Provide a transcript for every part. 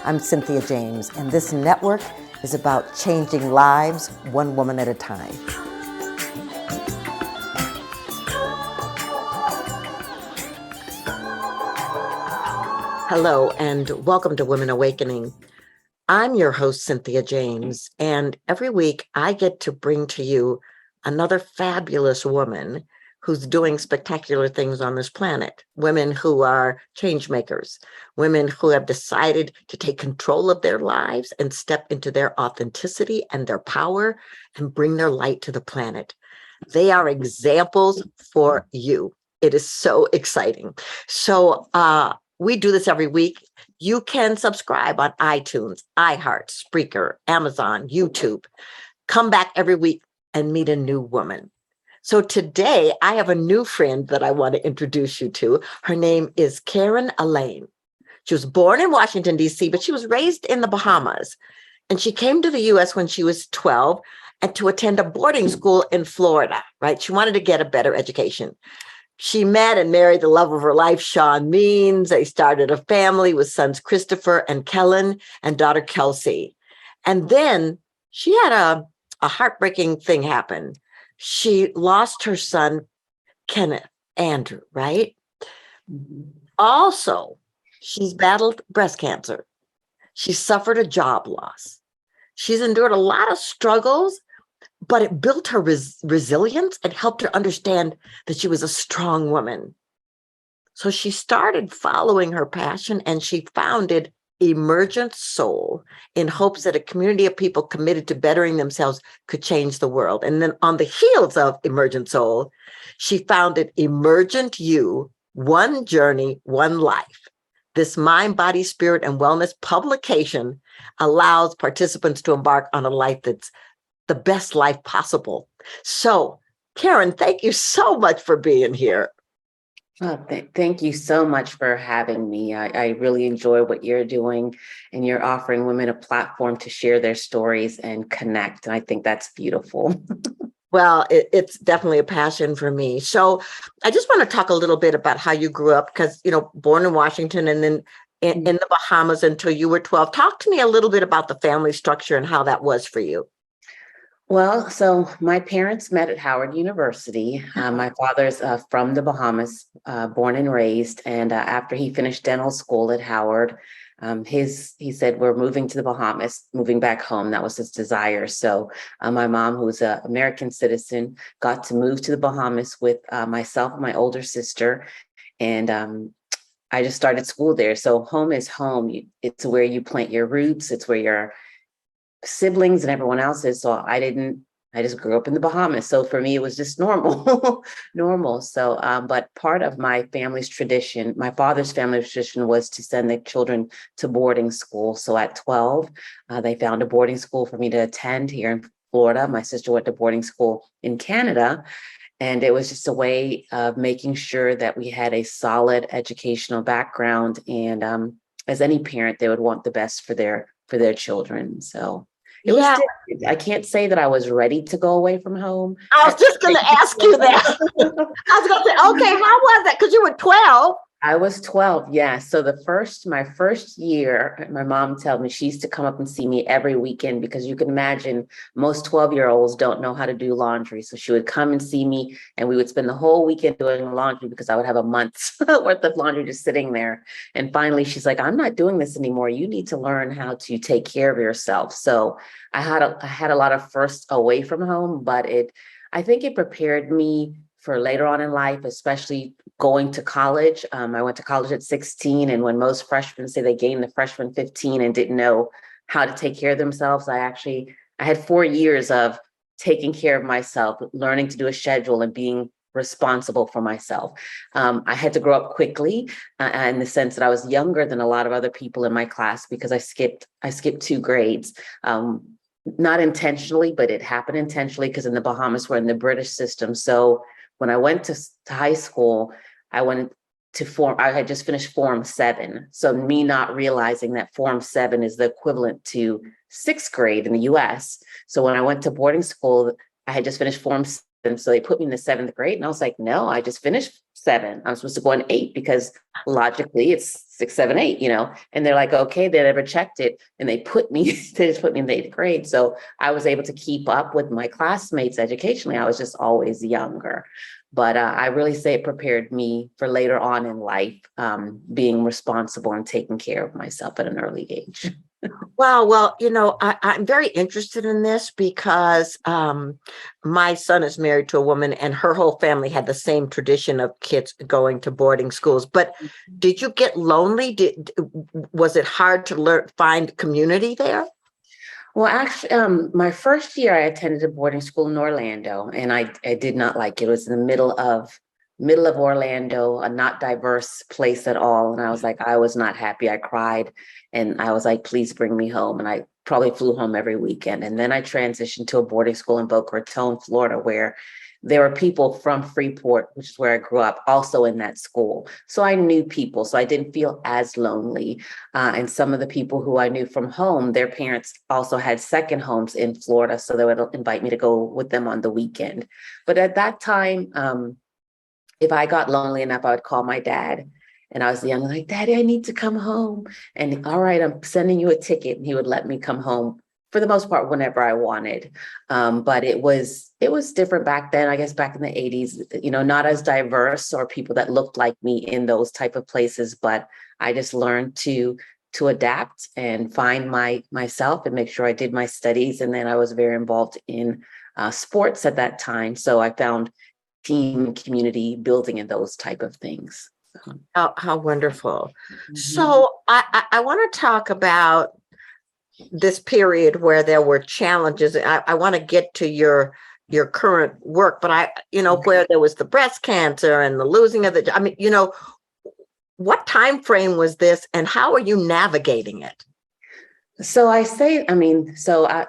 I'm Cynthia James, and this network is about changing lives one woman at a time. Hello, and welcome to Women Awakening. I'm your host, Cynthia James, and every week I get to bring to you another fabulous woman who's doing spectacular things on this planet. Women who are change makers, women who have decided to take control of their lives and step into their authenticity and their power and bring their light to the planet. They are examples for you. It is so exciting. So we do this every week. You can subscribe on iTunes, iHeart, Spreaker, Amazon, YouTube. Come back every week and meet a new woman. So today I have a new friend that I want to introduce you to. Her name is Alleyne. She was born in Washington, D.C., but she was raised in the Bahamas. And she came to the U.S. when she was 12 and to attend a boarding school in Florida, right? She wanted to get a better education. She met and married the love of her life, Sean Means. They started a family with sons Christopher and Kellen and daughter Kelsey. And then she had a heartbreaking thing happen. She lost her son, Andrew, right? Mm-hmm. Also, she's battled breast cancer. She suffered a job loss. She's endured a lot of struggles, but it built her resilience and helped her understand that she was a strong woman. So she started following her passion and she founded Emergent Soul in hopes that a community of people committed to bettering themselves could change the world. And then on the heels of Emergent Soul, she founded Emergent You, One Journey, One Life. This mind, body, spirit, and wellness publication allows participants to embark on a life that's the best life possible. So, Karen, thank you so much for being here. Oh, thank you so much for having me. I really enjoy what you're doing, and you're offering women a platform to share their stories and connect. And I think that's beautiful. Well, it's definitely a passion for me. So I just want to talk a little bit about how you grew up, because, born in Washington and then in the Bahamas until you were 12. Talk to me a little bit about the family structure and how that was for you. Well, so my parents met at Howard University. My father's from the Bahamas, born and raised. And after he finished dental school at Howard, he said, we're moving to the Bahamas, moving back home. That was his desire. So my mom, who's an American citizen, got to move to the Bahamas with myself and my older sister. And I just started school there. So home is home. It's where you plant your roots. It's where your siblings and everyone else is. So I just grew up in the Bahamas. So for me, it was just normal. So, but part of my family's tradition, my father's family tradition, was to send the children to boarding school. So at 12, they found a boarding school for me to attend here in Florida. My sister went to boarding school in Canada. And it was just a way of making sure that we had a solid educational background. And as any parent, they would want the best for their children. So it was different. I can't say that I was ready to go away from home. I was just going to ask you that. I was going to say, okay, how was that? Because you were 12. I was 12. Yeah. So my first year, my mom told me she used to come up and see me every weekend, because you can imagine most 12-year-olds don't know how to do laundry. So she would come and see me, and we would spend the whole weekend doing laundry, because I would have a month's worth of laundry just sitting there. And finally, she's like, I'm not doing this anymore. You need to learn how to take care of yourself. So I had a lot of firsts away from home, but I think it prepared me for later on in life, especially going to college. I went to college at 16. And when most freshmen say they gained the freshman 15 and didn't know how to take care of themselves, I had 4 years of taking care of myself, learning to do a schedule and being responsible for myself. I had to grow up quickly in the sense that I was younger than a lot of other people in my class, because I skipped 2 grades. Not intentionally, but it happened intentionally, because in the Bahamas, we're in the British system. So when I went to high school, I had just finished Form 7. So me not realizing that Form 7 is the equivalent to 6th grade in the US. So when I went to boarding school, I had just finished Form 7. So they put me in the 7th grade, and I was like, no, I just finished 7. I'm supposed to go in 8, because logically it's 6, 7, 8, and they're like, okay, they never checked it. And they just put me in the 8th grade. So I was able to keep up with my classmates educationally. I was just always younger. But I really say it prepared me for later on in life, being responsible and taking care of myself at an early age. Wow. Well, I'm very interested in this because my son is married to a woman and her whole family had the same tradition of kids going to boarding schools. But did you get lonely? Was it hard to find community there? Well, actually, my first year I attended a boarding school in Orlando, and I did not like it. It was in the middle of Orlando, a not diverse place at all. And I was like, I was not happy. I cried, and I was like, please bring me home. And I probably flew home every weekend. And then I transitioned to a boarding school in Boca Raton, Florida, where there were people from Freeport, which is where I grew up, also in that school. So I knew people, so I didn't feel as lonely. And some of the people who I knew from home, their parents also had second homes in Florida, so they would invite me to go with them on the weekend. But at that time, if I got lonely enough, I would call my dad. And I was young, like, Daddy, I need to come home. And all right, I'm sending you a ticket. And he would let me come home for the most part whenever I wanted. But it was different back then. I guess back in the 80s, not as diverse or people that looked like me in those type of places. But I just learned to adapt and find myself and make sure I did my studies. And then I was very involved in sports at that time. So I found team community building and those type of things. How wonderful. So I want to talk about this period where there were challenges. I want to get to your current work, but where there was the breast cancer and the losing of what time frame was this and how are you navigating it? So I've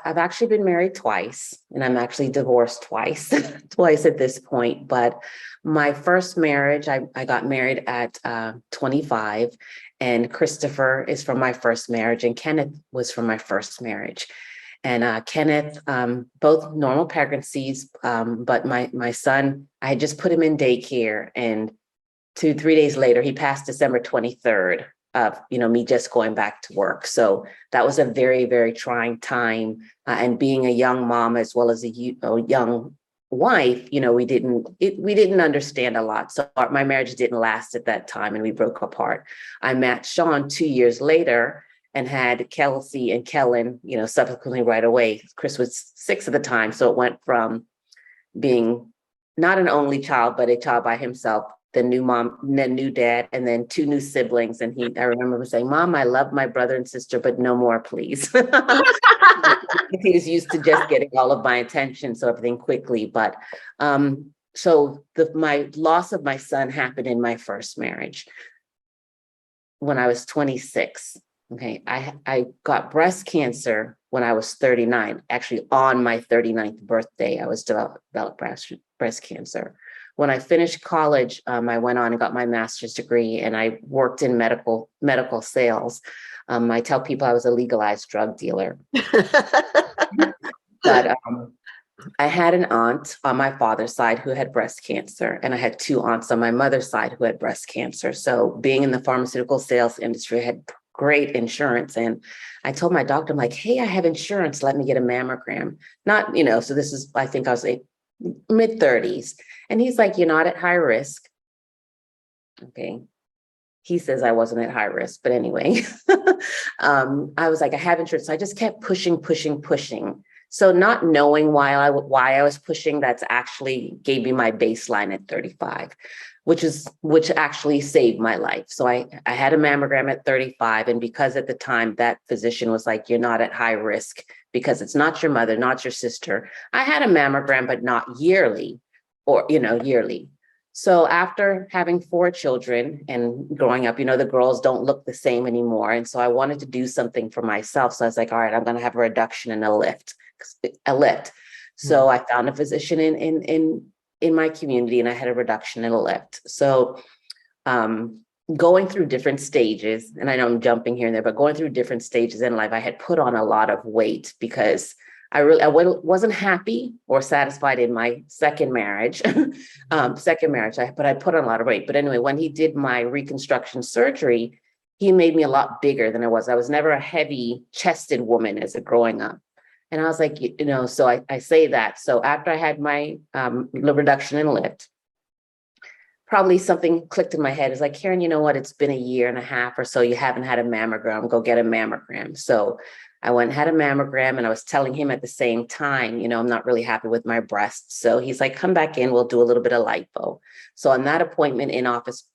actually been married twice, and I'm actually divorced twice, twice at this point. But my first marriage, I got married at 25, and Christopher is from my first marriage, and Kenneth was from my first marriage. And Kenneth, both normal pregnancies, but my son, I had just put him in daycare, and 3 days later, he passed December 23rd. Of me just going back to work. So that was a very, very trying time. And being a young mom as well as a young wife, we didn't understand a lot. So my marriage didn't last at that time, and we broke apart. I met Sean 2 years later and had Kelsey and Kellen, subsequently right away. Chris was 6 at the time, so it went from being not an only child, but a child by himself, the new mom, then new dad, and then 2 new siblings. And I remember him saying, Mom, I love my brother and sister, but no more, please. He was used to just getting all of my attention, so everything quickly. But my loss of my son happened in my first marriage when I was 26. Okay, I got breast cancer when I was 39. Actually, on my 39th birthday, I was developed breast cancer. When I finished college, I went on and got my master's degree, and I worked in medical sales. I tell people I was a legalized drug dealer. But I had an aunt on my father's side who had breast cancer, and I had 2 aunts on my mother's side who had breast cancer. So being in the pharmaceutical sales industry, I had great insurance. And I told my doctor, I'm like, hey, I have insurance. Let me get a mammogram. Not, so this is, I think I was mid-30s. And he's like, you're not at high risk. Okay. He says I wasn't at high risk, but anyway, I was like, I have insurance. So I just kept pushing. So not knowing why I was pushing, that's actually gave me my baseline at 35, which actually saved my life. So I had a mammogram at 35. And because at the time that physician was like, you're not at high risk because it's not your mother, not your sister. I had a mammogram, but not yearly. So after having 4 children and growing up, the girls don't look the same anymore. And so I wanted to do something for myself. So I was like, all right, I'm going to have a reduction in a lift. So I found a physician in my community, and I had a reduction in a lift. So going through different stages, and I know I'm jumping here and there, but going through different stages in life, I had put on a lot of weight because I wasn't happy or satisfied in my second marriage, but I put on a lot of weight. But anyway, when he did my reconstruction surgery, he made me a lot bigger than I was. I was never a heavy chested woman as a growing up. And I was like, so I say that. So after I had my reduction in lift, probably something clicked in my head. It's like, Karen, you know what? It's been a year and a half or so. You haven't had a mammogram. Go get a mammogram. So I went and had a mammogram, and I was telling him at the same time, I'm not really happy with my breasts. So he's like, come back in. We'll do a little bit of lipo. So on that appointment, in office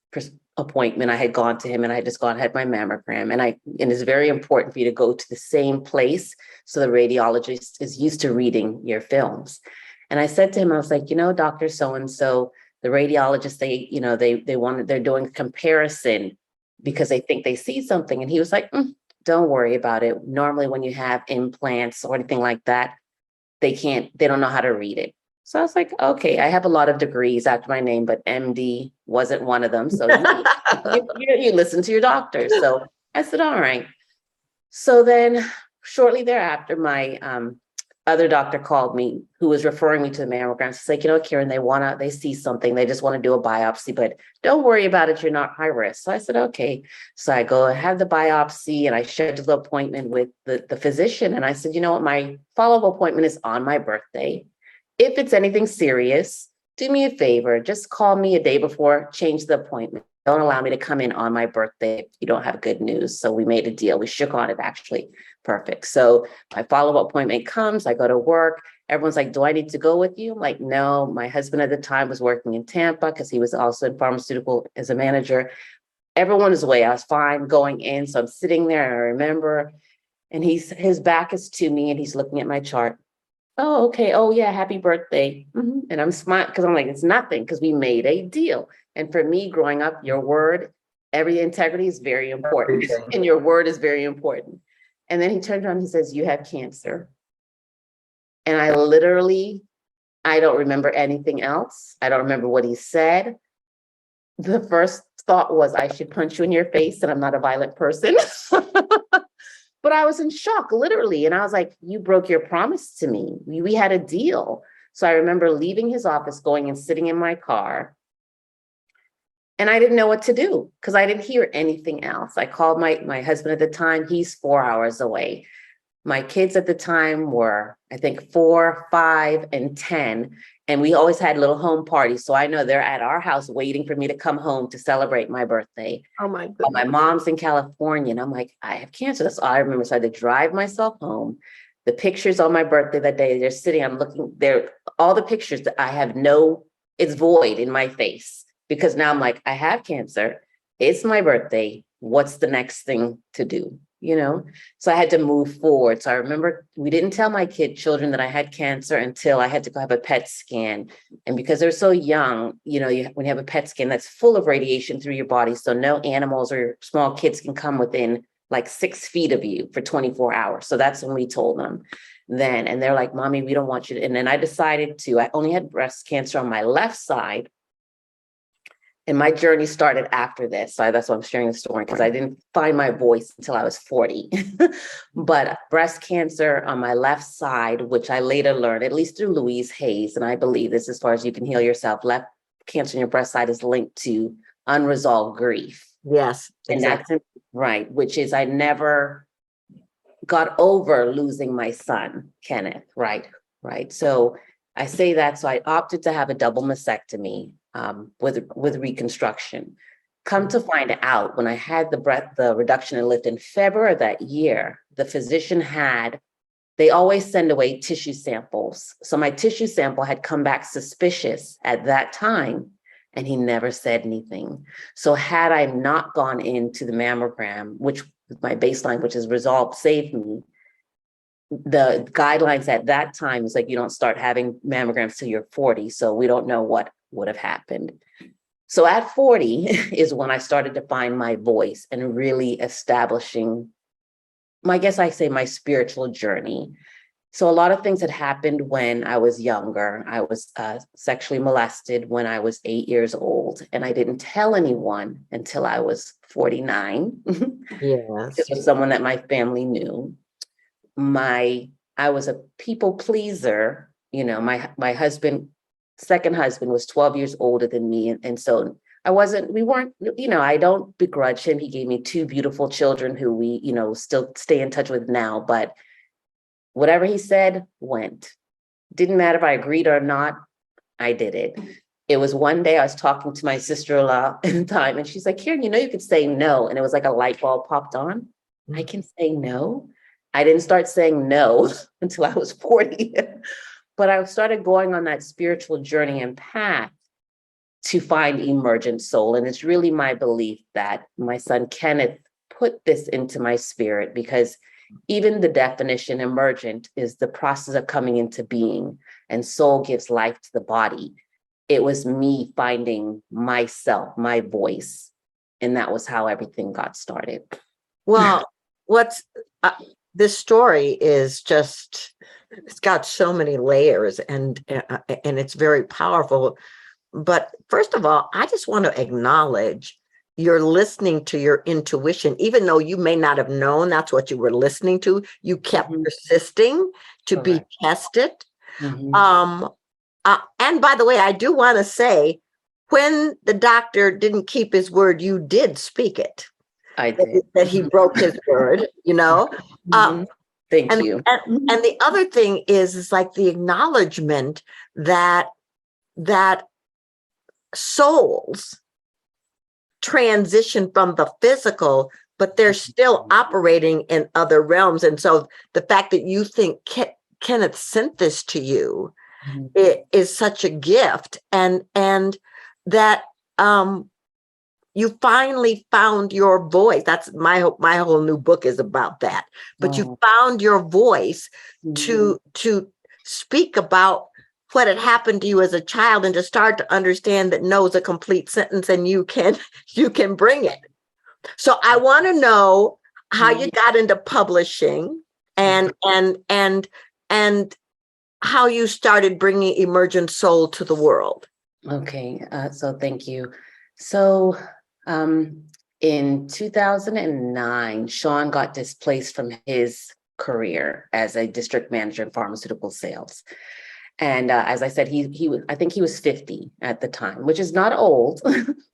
appointment, I had gone to him, and I had just gone and had my mammogram. And it's very important for you to go to the same place. So the radiologist is used to reading your films. And I said to him, I was like, Dr. So-and-so, the radiologist, they're doing a comparison because they think they see something. And he was like, don't worry about it. Normally when you have implants or anything like that, they don't know how to read it. So I was like, okay, I have a lot of degrees after my name, but MD wasn't one of them. So you listen to your doctor. So I said, all right. So then shortly thereafter, my other doctor called me, who was referring me to the mammogram. She's like, Karen, they see something. They just want to do a biopsy, but don't worry about it. You're not high risk. So I said, okay. So I go and have the biopsy, and I scheduled the appointment with the physician. And I said, you know what? My follow-up appointment is on my birthday. If it's anything serious, do me a favor. Just call me a day before, change the appointment. Don't allow me to come in on my birthday if you don't have good news. So we made a deal. We shook on it, actually. Perfect. So my follow-up appointment comes, I go to work. Everyone's like, do I need to go with you? I'm like, no. My husband at the time was working in Tampa because he was also in pharmaceutical as a manager. Everyone is away. I was fine going in. So I'm sitting there, and I remember, and his back is to me, and he's looking at my chart. Oh, okay. Oh, yeah. Happy birthday. And I'm smiling because I'm like, it's nothing, because we made a deal. And for me, growing up, your word, every integrity is very important. And your word is very important. And then he turned around and he says, you have cancer. And I don't remember anything else. I don't remember what he said. The first thought was, I should punch you in your face, and I'm not a violent person. But I was in shock, literally. And I was like, you broke your promise to me. We had a deal. So I remember leaving his office, going and sitting in my car. And I didn't know what to do because I didn't hear anything else. I called my husband at the time. He's 4 hours away. My kids at the time were, I think, 4, 5, and 10. And we always had little home parties. So I know they're at our house waiting for me to come home to celebrate my birthday. Oh my goodness. My mom's in California, and I'm like, I have cancer. That's all I remember. So I had to drive myself home. The pictures on my birthday that day, they're sitting, I'm looking there, all the pictures that I have it's void in my face, because now I'm like, I have cancer. It's my birthday. What's the next thing to do? So I had to move forward. So I remember we didn't tell my children that I had cancer until I had to go have a PET scan. And because they're so young, when you have a PET scan, that's full of radiation through your body. So no animals or small kids can come within like 6 feet of you for 24 hours. So that's when we told them then. And they're like, Mommy, we don't want you to. And then I only had breast cancer on my left side. And my journey started after this. So that's why I'm sharing the story, because I didn't find my voice until I was 40. But breast cancer on my left side, which I later learned, at least through Louise Hayes, and I believe this, as far as you can heal yourself, left cancer on your breast side is linked to unresolved grief. Yes, exactly. And that's right, which is I never got over losing my son, Kenneth. Right. So I say that. So I opted to have a double mastectomy. With reconstruction. Come to find out, when I had the reduction in lift in February of that year, the physician they always send away tissue samples. So my tissue sample had come back suspicious at that time, and he never said anything. So had I not gone into the mammogram, which my baseline, which is resolved, saved me, the guidelines at that time is like, you don't start having mammograms till you're 40. So we don't know what would have happened. So at 40 is when I started to find my voice and really establishing my spiritual journey. So a lot of things had happened when I was younger. I was sexually molested when I was 8 years old, and I didn't tell anyone until I was 49. yes. It was someone that my family knew. I was a people pleaser. My second husband was 12 years older than me. And so we weren't, I don't begrudge him. He gave me two beautiful children who we, still stay in touch with now, but whatever he said went. Didn't matter if I agreed or not, I did it. It was one day I was talking to my sister-in-law in time, and she's like, Karen, you could say no. And it was like a light bulb popped on. I can say no. I didn't start saying no until I was 40, but I started going on that spiritual journey and path to find emergent soul. And it's really my belief that my son Kenneth put this into my spirit, because even the definition emergent is the process of coming into being, and soul gives life to the body. It was me finding myself, my voice. And that was how everything got started. Well, this story is just, it's got so many layers, and it's very powerful. But first of all, I just want to acknowledge you're listening to your intuition, even though you may not have known that's what you were listening to. You kept persisting to be tested. And by the way, I do want to say, when the doctor didn't keep his word, you did speak it. I did. That he broke his word, Thank you. And the other thing is like the acknowledgement that souls transition from the physical, but they're still operating in other realms. And so the fact that you think Kenneth sent this to you, it is such a gift, and that you finally found your voice. That's my whole new book is about that. But you found your voice to speak about what had happened to you as a child, and to start to understand that no is a complete sentence, and you can bring it. So I want to know how you got into publishing, and how you started bringing emergent soul to the world. Okay, so thank you. So in 2009, Sean got displaced from his career as a district manager in pharmaceutical sales. And as I said, I think he was 50 at the time, which is not old,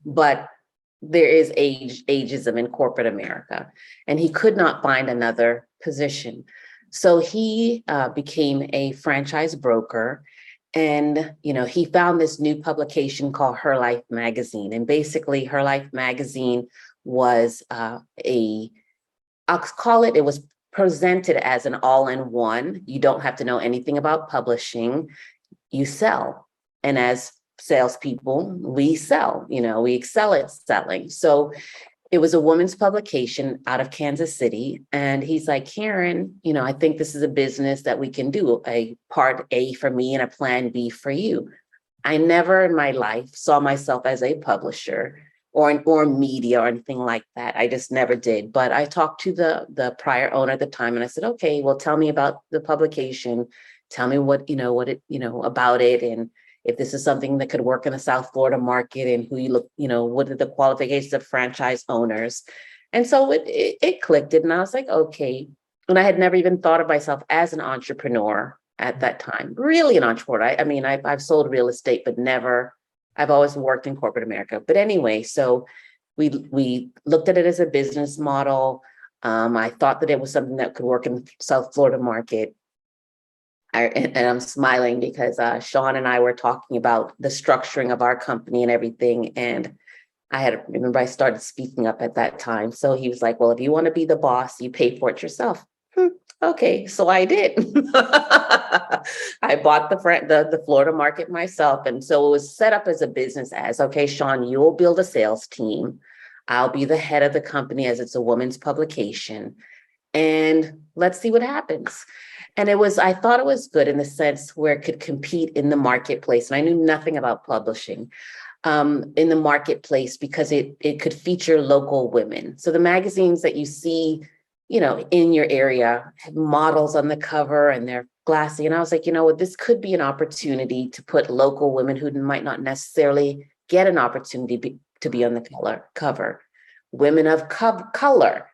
but there is ageism in corporate America, and he could not find another position. So he became a franchise broker, and he found this new publication called Her Life Magazine. And basically, Her Life Magazine was I'll call it, it was presented as an all-in-one. You don't have to know anything about publishing. You sell. And as salespeople, we sell, we excel at selling. So it was a woman's publication out of Kansas City. And he's like, Karen, I think this is a business that we can do, a part A for me and a plan B for you. I never in my life saw myself as a publisher or media or anything like that. I just never did. But I talked to the prior owner at the time, and I said, okay, well, tell me about the publication. Tell me what about it. And if this is something that could work in the South Florida market, and who you look, what are the qualifications of franchise owners? And so it clicked, and I was like, okay. And I had never even thought of myself as an entrepreneur at that time, really an entrepreneur. I mean, I've sold real estate, but never, I've always worked in corporate America. But anyway, so we looked at it as a business model. I thought that it was something that could work in the South Florida market. And I'm smiling because Sean and I were talking about the structuring of our company and everything. And I remember I started speaking up at that time. So he was like, well, if you want to be the boss, you pay for it yourself. Okay, so I did. I bought the Florida market myself. And so it was set up as a business as, okay, Sean, you'll build a sales team. I'll be the head of the company as it's a woman's publication. And let's see what happens. And I thought it was good in the sense where it could compete in the marketplace. And I knew nothing about publishing in the marketplace, because it could feature local women. So the magazines that you see, in your area have models on the cover, and they're glassy. And I was like, this could be an opportunity to put local women who might not necessarily get an opportunity to be on the cover. Women of color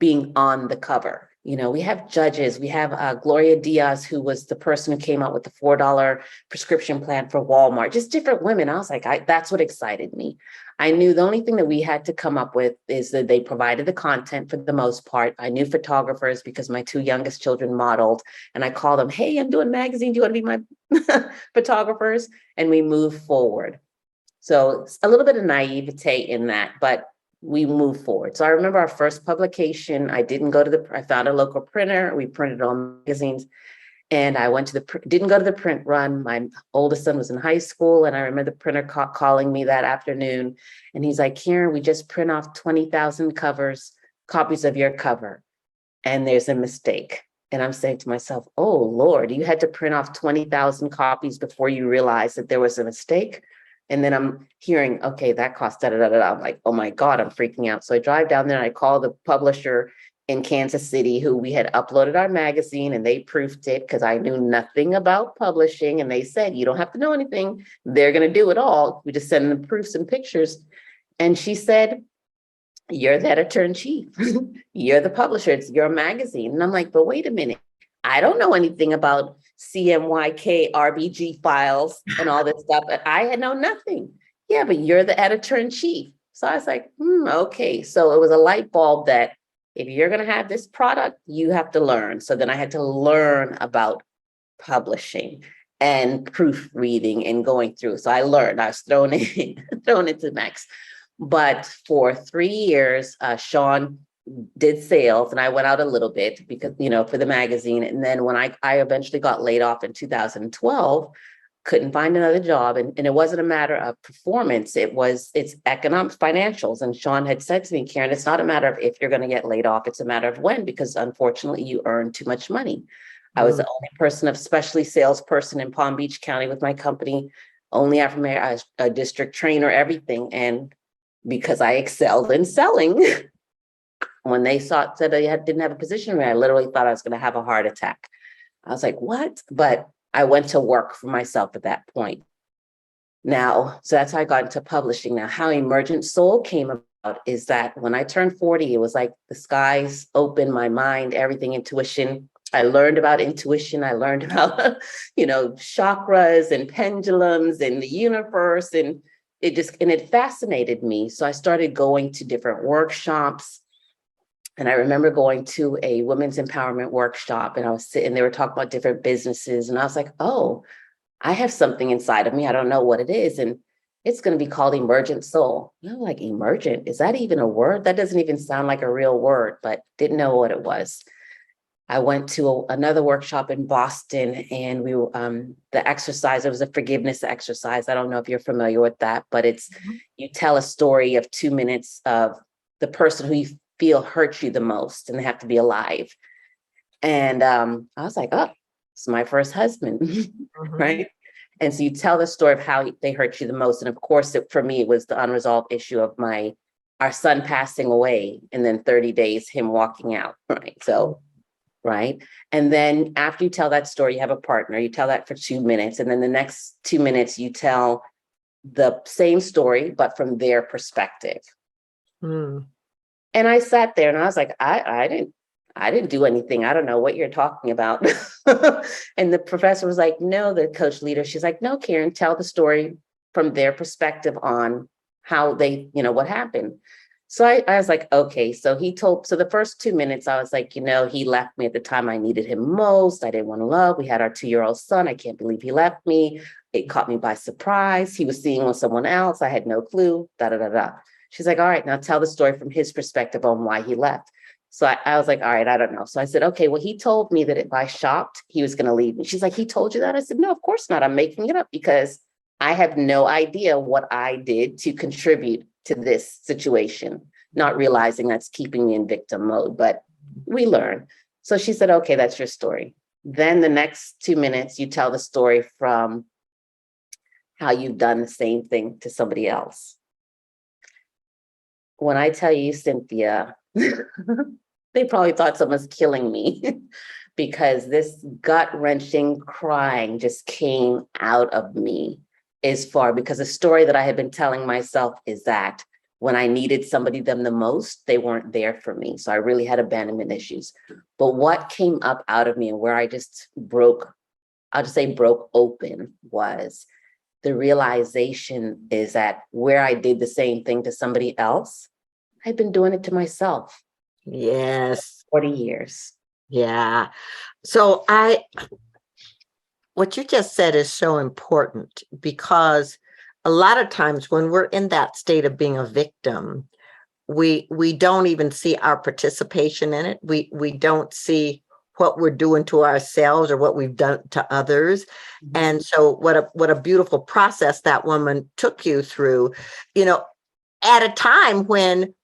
being on the cover. We have judges. We have Gloria Diaz, who was the person who came out with the $4 prescription plan for Walmart, just different women. I was like, that's what excited me. I knew the only thing that we had to come up with is that they provided the content for the most part. I knew photographers because my two youngest children modeled, and I called them, hey, I'm doing a magazine. Do you want to be my photographers? And we moved forward. So it's a little bit of naivete in that, but we moved forward. So I remember our first publication, I found a local printer. We printed on magazines. And I went to didn't go to the print run. My oldest son was in high school. And I remember the printer calling me that afternoon. And he's like, Karen, we just print off 20,000 copies of your cover. And there's a mistake. And I'm saying to myself, oh, Lord, you had to print off 20,000 copies before you realized that there was a mistake. And then I'm hearing, okay, that cost da da da da. I'm like, oh my God, I'm freaking out. So I drive down there and I call the publisher in Kansas City, who we had uploaded our magazine, and they proofed it because I knew nothing about publishing. And they said, you don't have to know anything. They're going to do it all. We just send them proofs and pictures. And she said, you're the editor-in-chief. You're the publisher. It's your magazine. And I'm like, but wait a minute. I don't know anything about CMYK, RBG files and all this stuff. I had known nothing. Yeah, but you're the editor-in-chief. So I was like, okay. So it was a light bulb that if you're going to have this product, you have to learn. So then I had to learn about publishing and proofreading and going through. So I learned, I was thrown into Max. But for 3 years, Sean did sales, and I went out a little bit because, for the magazine. And then when I eventually got laid off in 2012, couldn't find another job. And it wasn't a matter of performance. It's economic financials. And Sean had said to me, Karen, it's not a matter of if you're going to get laid off. It's a matter of when, because unfortunately you earn too much money. I was the only person, especially salesperson in Palm Beach County with my company, only African a district trainer, everything. And because I excelled in selling, when they said I didn't have a position for me, I literally thought I was going to have a heart attack. I was like, what? But I went to work for myself at that point. Now, so that's how I got into publishing. Now, how Emergent Soul came about is that when I turned 40, it was like the skies opened, my mind, everything, intuition. I learned about intuition. I learned about, chakras and pendulums and the universe. And it fascinated me. So I started going to different workshops. And I remember going to a women's empowerment workshop, and I was sitting, they were talking about different businesses. And I was like, oh, I have something inside of me. I don't know what it is. And it's going to be called Emergent Soul. I'm like, emergent? Is that even a word? That doesn't even sound like a real word, but didn't know what it was. I went to another workshop in Boston, and the exercise, it was a forgiveness exercise. I don't know if you're familiar with that, but you tell a story of 2 minutes of the person who you feel hurt you the most, and they have to be alive. And I was like, oh, it's my first husband, right? And so you tell the story of how they hurt you the most. And of course, for me, it was the unresolved issue of our son passing away, and then 30 days, him walking out, right? So, right. And then after you tell that story, you have a partner, you tell that for 2 minutes. And then the next 2 minutes, you tell the same story, but from their perspective. And I sat there and I was like, I didn't do anything. I don't know what you're talking about. And the professor was like, no, the coach leader, she's like, no, Karen, tell the story from their perspective on how they, what happened. So I was like, okay. So the first 2 minutes, I was like, he left me at the time I needed him most. I didn't want to love. We had our 2-year-old son. I can't believe he left me. It caught me by surprise. He was seeing with someone else. I had no clue, da, da, da, da. She's like, all right, now tell the story from his perspective on why he left. So I was like, all right, I don't know. So I said, okay, well, he told me that if I shopped, he was going to leave me. She's like, he told you that? I said, no, of course not. I'm making it up because I have no idea what I did to contribute to this situation, not realizing that's keeping me in victim mode, but we learn. So she said, okay, that's your story. Then the next 2 minutes, you tell the story from how you've done the same thing to somebody else. When I tell you, Cynthia, they probably thought someone's killing me because this gut-wrenching crying just came out of me because the story that I had been telling myself is that when I needed them the most, they weren't there for me. So I really had abandonment issues. But what came up out of me and where I just broke open was the realization is that where I did the same thing to somebody else, I've been doing it to myself Yes. 40 years. Yeah. So what you just said is so important, because a lot of times when we're in that state of being a victim, we don't even see our participation in it. We don't see what we're doing to ourselves or what we've done to others. Mhm. And so what a beautiful process that woman took you through, you know, at a time when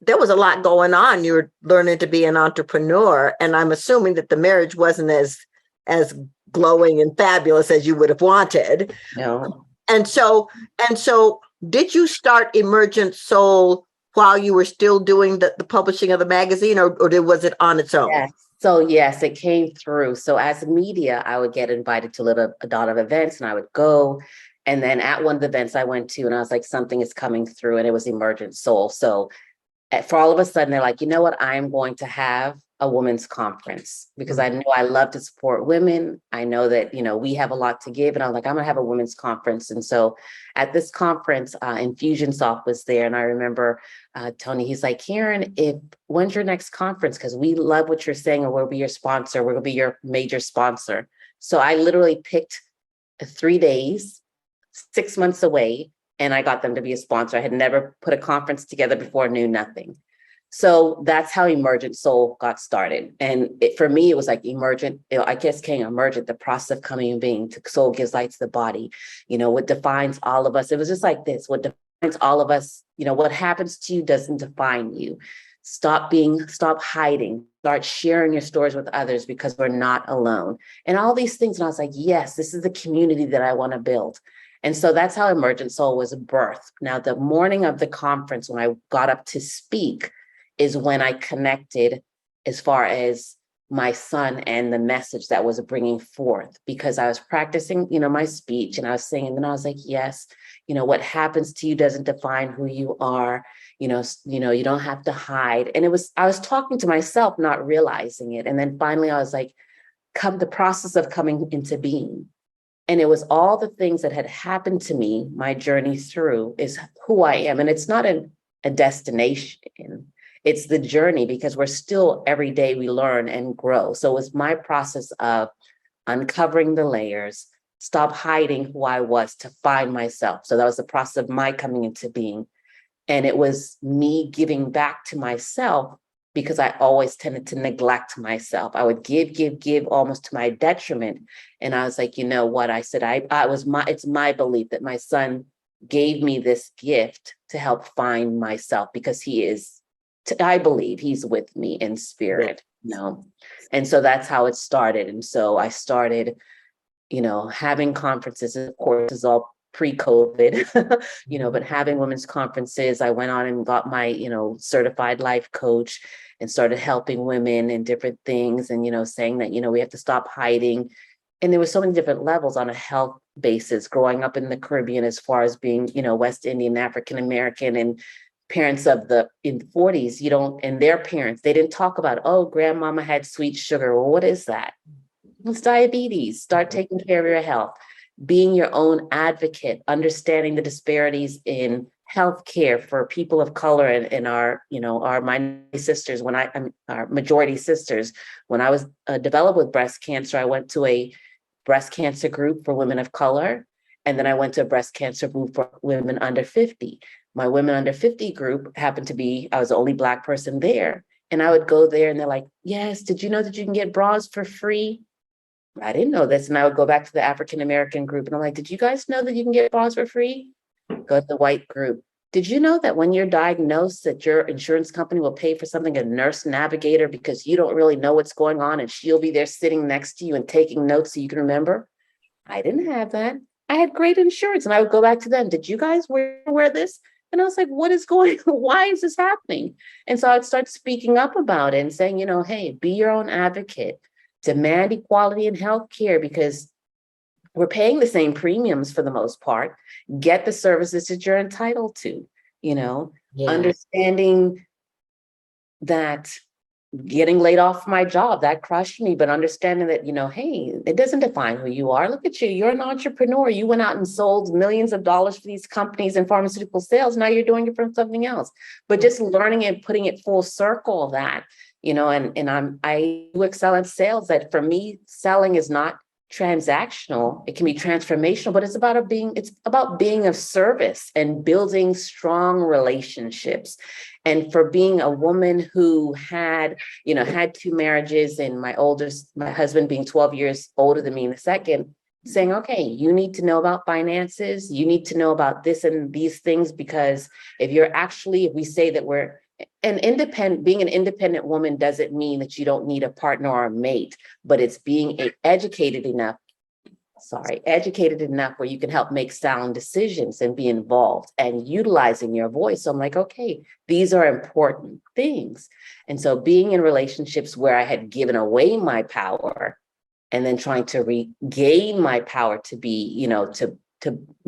there was a lot going on. You were learning to be an entrepreneur, and I'm assuming that the marriage wasn't as glowing and fabulous as you would have wanted. No. And so and so did you start Emergent Soul while you were still doing the publishing of the magazine, or was it on its own? Yes. So yes, it came through. So as media, I would get invited to a lot of events and I would go. And then at one of the events I went to, and I was like, something is coming through, and it was Emergent Soul. So for all of a sudden, they're like, you know what? I'm going to have a women's conference, because I knew I love to support women. I know that, we have a lot to give. And I'm like, I'm going to have a women's conference. And so at this conference, Infusionsoft was there. And I remember Tony, he's like, Karen, when's your next conference? Because we love what you're saying, and we'll be your sponsor. We're going to be your major sponsor. So I literally picked 3 days, 6 months away, and I got them to be a sponsor. I had never put a conference together before, knew nothing. So that's how Emergent Soul got started. And for me, it was like emergent, I guess came emergent, the process of coming and being. Soul gives light to the body. What defines all of us. It was just like this. What defines all of us, what happens to you doesn't define you. Stop hiding, start sharing your stories with others, because we're not alone. And all these things. And I was like, yes, this is the community that I want to build. And so that's how Emergent Soul was birthed. Now, the morning of the conference, when I got up to speak, is when I connected as far as my son and the message that was bringing forth, because I was practicing, my speech, and I was singing, and I was like, yes, what happens to you doesn't define who you are. You don't have to hide. And I was talking to myself, not realizing it. And then finally I was like, the process of coming into being. And it was all the things that had happened to me, my journey through is who I am. And it's not a destination. It's the journey, because we're still every day we learn and grow. So it was my process of uncovering the layers, stop hiding who I was to find myself. So that was the process of my coming into being. And it was me giving back to myself, because I always tended to neglect myself. I would give almost to my detriment. And I was like, you know what? I said, it's my belief that my son gave me this gift to help find myself, because I believe he's with me in spirit, And so that's how it started. And so I started, having conferences. Of course, is all pre-COVID, but having women's conferences. I went on and got my, certified life coach, and started helping women in different things, and, saying that, we have to stop hiding. And there were so many different levels on a health basis, growing up in the Caribbean, as far as being, West Indian, African American, and parents in the 40s, and their parents, they didn't talk about, oh, grandmama had sweet sugar. Well, what is that? It's diabetes. Start taking care of your health, being your own advocate, understanding the disparities in healthcare for people of color and our minority sisters. Our majority sisters, when I was developed with breast cancer, I went to a breast cancer group for women of color. And then I went to a breast cancer group for women under 50. My women under 50 group happened to be, I was the only Black person there. And I would go there and they're like, yes, did you know that you can get bras for free? I didn't know this. And I would go back to the African American group and I'm like, did you guys know that you can get bras for free? Go to the white group. Did you know that when you're diagnosed that your insurance company will pay for something, a nurse navigator, because you don't really know what's going on and she'll be there sitting next to you and taking notes so you can remember? I didn't have that. I had great insurance. And I would go back to them. Did you guys wear this? And I was like, what is going on? Why is this happening? And so I'd start speaking up about it and saying, hey, be your own advocate, demand equality in healthcare, because we're paying the same premiums for the most part. Get the services that you're entitled to, Yeah. understanding that getting laid off my job, that crushed me, but understanding that, hey, it doesn't define who you are. Look at you. You're an entrepreneur. You went out and sold millions of dollars for these companies in pharmaceutical sales. Now you're doing it for something else. But just learning and putting it full circle that, I do excel in sales. That for me, selling is not transactional. It can be transformational, but it's about being of service and building strong relationships. And for being a woman who had two marriages, and my husband being 12 years older than me in the second, saying, okay, you need to know about finances. You need to know about this and these things, because if we say that we're being an independent woman doesn't mean that you don't need a partner or a mate, but it's being educated enough where you can help make sound decisions and be involved and utilizing your voice. So I'm like, okay, these are important things. And so being in relationships where I had given away my power and then trying to regain my power to be, to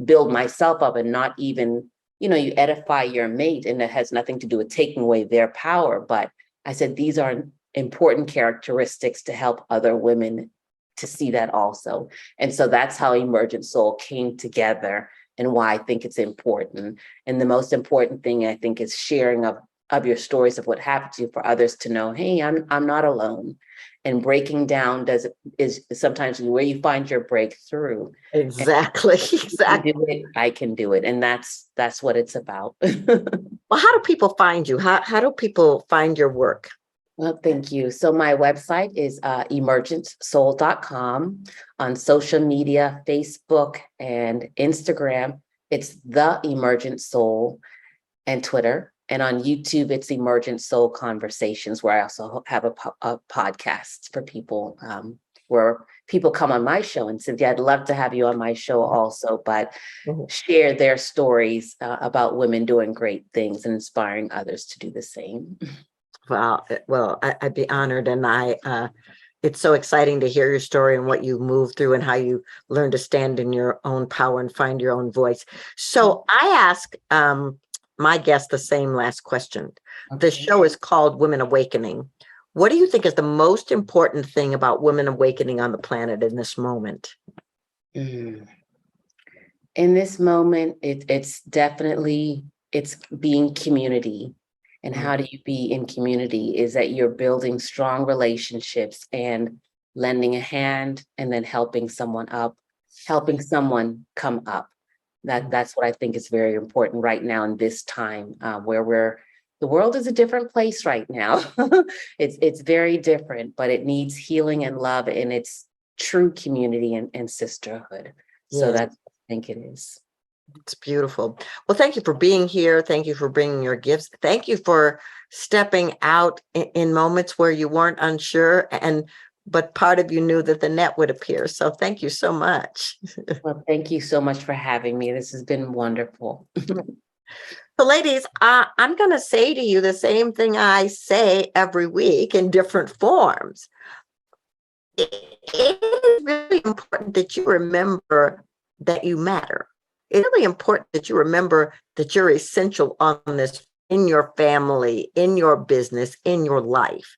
build myself up and not even, you edify your mate, and that has nothing to do with taking away their power. But I said, these are important characteristics to help other women to see that also. And so that's how Emergent Soul came together, and why I think it's important. And the most important thing, I think, is sharing of your stories of what happened to you for others to know, hey, I'm not alone. And breaking down is sometimes where you find your breakthrough. Exactly. Exactly. I can do it. And that's what it's about. Well, how do people find you? How do people find your work? Well, thank you. So my website is emergentsoul.com. On social media, Facebook and Instagram, it's The Emergent Soul, and Twitter. And on YouTube, it's Emergent Soul Conversations, where I also have a podcast for people, where people come on my show. And Cynthia, I'd love to have you on my show also, but share their stories about women doing great things and inspiring others to do the same. Well, I'd be honored. And it's so exciting to hear your story and what you moved through and how you learned to stand in your own power and find your own voice. So I ask my guest the same last question. Okay. The show is called Women Awakening. What do you think is the most important thing about women awakening on the planet in this moment? In this moment, it's definitely, it's being community. And how do you be in community is that you're building strong relationships and lending a hand, and then helping someone come up. That's what I think is very important right now in this time, where the world is a different place right now. It's very different, but it needs healing and love, and it's true community and sisterhood. So that's what I think it is. It's beautiful. Well, thank you for being here. Thank you for bringing your gifts. Thank you for stepping out in moments where you weren't unsure, but part of you knew that the net would appear. So thank you so much. Well, thank you so much for having me. This has been wonderful. So ladies, I'm going to say to you the same thing I say every week in different forms. It is really important that you remember that you matter. It's really important that you remember that you're essential on this, in your family, in your business, in your life,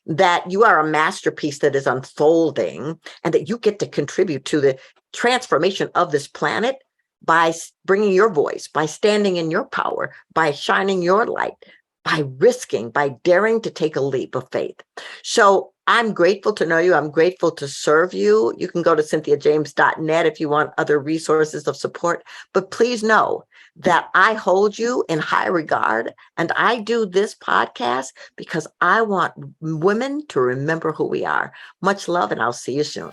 that you are a masterpiece that is unfolding, and that you get to contribute to the transformation of this planet by bringing your voice, by standing in your power, by shining your light, by risking, by daring to take a leap of faith. So I'm grateful to know you. I'm grateful to serve you. You can go to cynthiajames.net if you want other resources of support. But please know that I hold you in high regard. And I do this podcast because I want women to remember who we are. Much love, and I'll see you soon.